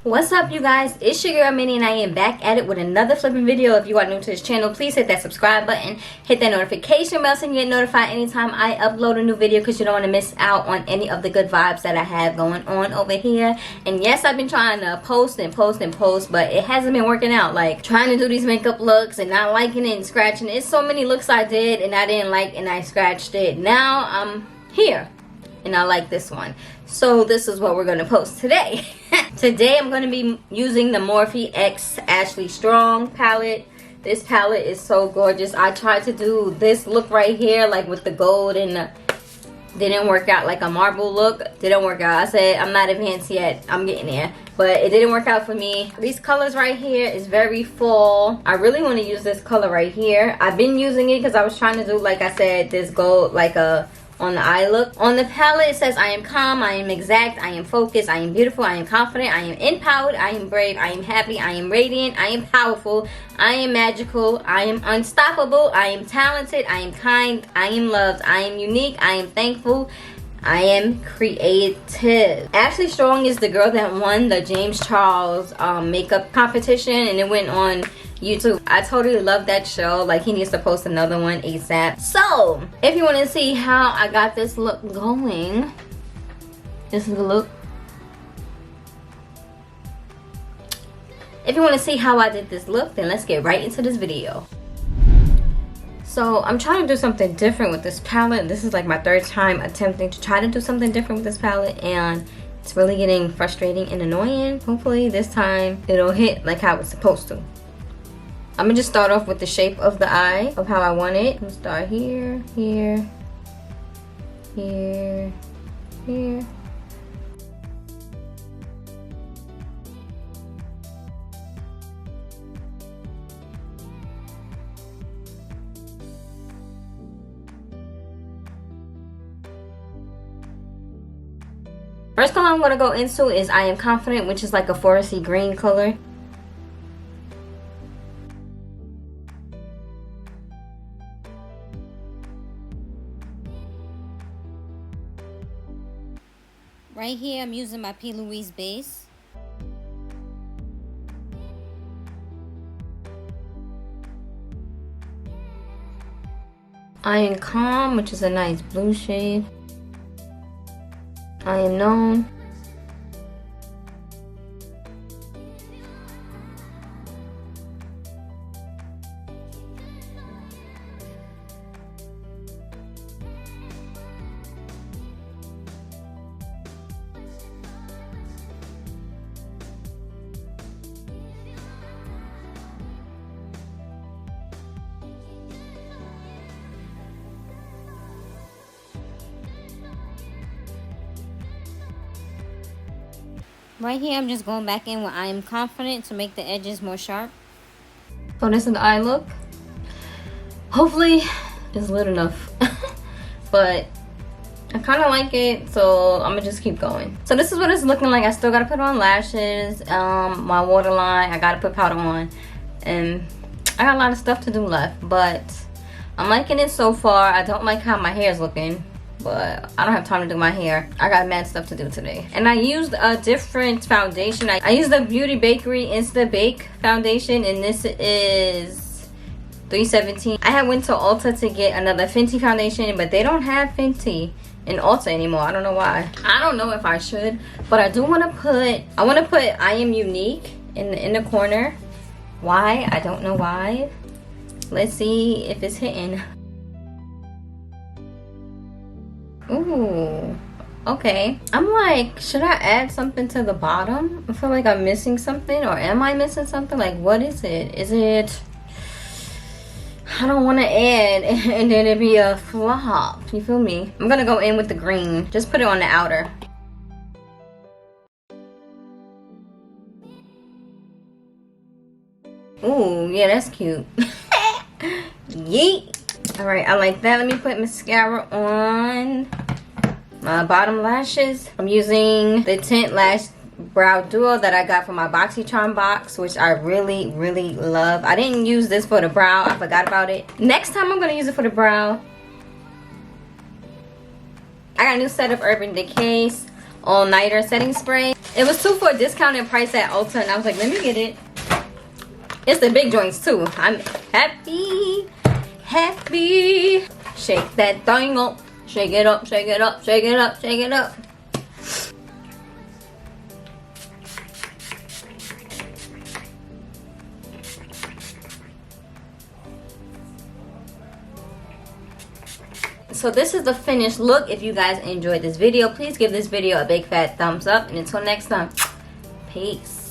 What's up, you guys? It's your girl Minnie, and I am back at it with another flipping video. If you are new to this channel, please hit that subscribe button, hit that notification bell so you get notified anytime I upload a new video, because you don't want to miss out on any of the good vibes that I have going on over here. And yes, I've been trying to post, but it hasn't been working out. Like trying to do these makeup looks and not liking it and scratching it. It's so many looks I did and I didn't like and I scratched it. Now I'm here and I like this one, so this is what we're going to post today. Today I'm going to be using the Morphe X Ashley Strong palette. This palette is so gorgeous. I tried to do this look right here, like with the gold, and didn't work out. Like a marble look didn't work out. I said I'm not advanced yet, I'm getting there, but it didn't work out for me. These colors right here is very full. I really want to use this color right here. I've been using it because I was trying to do, like I said, this gold, like a on the eye look. On the palette it says, I am calm, I am exact, I am focused, I am beautiful, I am confident, I am empowered, I am brave, I am happy, I am radiant, I am powerful, I am magical, I am unstoppable, I am talented, I am kind, I am loved, I am unique, I am thankful, I am creative. Ashley Strong is the girl that won the James Charles makeup competition, and it went on YouTube. I totally love that show. Like, he needs to post another one ASAP. So if you want to see how I got this look going, this is the look. If you want to see how I did this look, then let's get right into this video. So I'm trying to do something different with this palette. This is like my third time attempting to try to do something different with this palette, and it's really getting frustrating and annoying. Hopefully this time it'll hit like how it's supposed to. I'm gonna just start off with the shape of the eye, of how I want it. I'm gonna start here, here, here, here. First color I'm gonna go into is I Am Confident, which is like a foresty green color. Right here, I'm using my P. Louise base. I Am Calm, which is a nice blue shade. I Am Known. Right here, I'm just going back in with I Am Confident to make the edges more sharp. So this is the eye look. Hopefully it's lit enough. But I kind of like it, so I'm gonna just keep going. So this is what it's looking like. I still gotta put on lashes, my waterline. I gotta put powder on, and I got a lot of stuff to do left, but I'm liking it so far. I don't like how my hair is looking, but I don't have time to do my hair. I got mad stuff to do today. And I used a different foundation. I used the Beauty Bakery Insta Bake foundation, and this is 317. I had went to Ulta to get another Fenty foundation, but they don't have Fenty in Ulta anymore. I don't know why. I don't know if I should, but I do want to put, I Am Unique in the corner. Why? I don't know why. Let's see if it's hitting. Ooh, okay. I'm like, should I add something to the bottom? I feel like I'm missing something, or am I missing something? Like, what is it? Is it, I don't want to add and then it'd be a flop. You feel me? I'm gonna go in with the green. Just put it on the outer. Ooh, yeah, that's cute. Yeet. Alright, I like that. Let me put mascara on my bottom lashes. I'm using the Tint Lash Brow Duo that I got from my BoxyCharm box, which I really love. I didn't use this for the brow. I forgot about it. Next time I'm going to use it for the brow. I got a new set of Urban Decay all-nighter setting spray. It was 2 for a discounted price at Ulta, and I was like, let me get it. It's the big joints too. I'm happy. Shake that thing up. Shake it up, shake it up, shake it up, shake it up. So this is the finished look. If you guys enjoyed this video, please give this video a big fat thumbs up. And until next time, peace.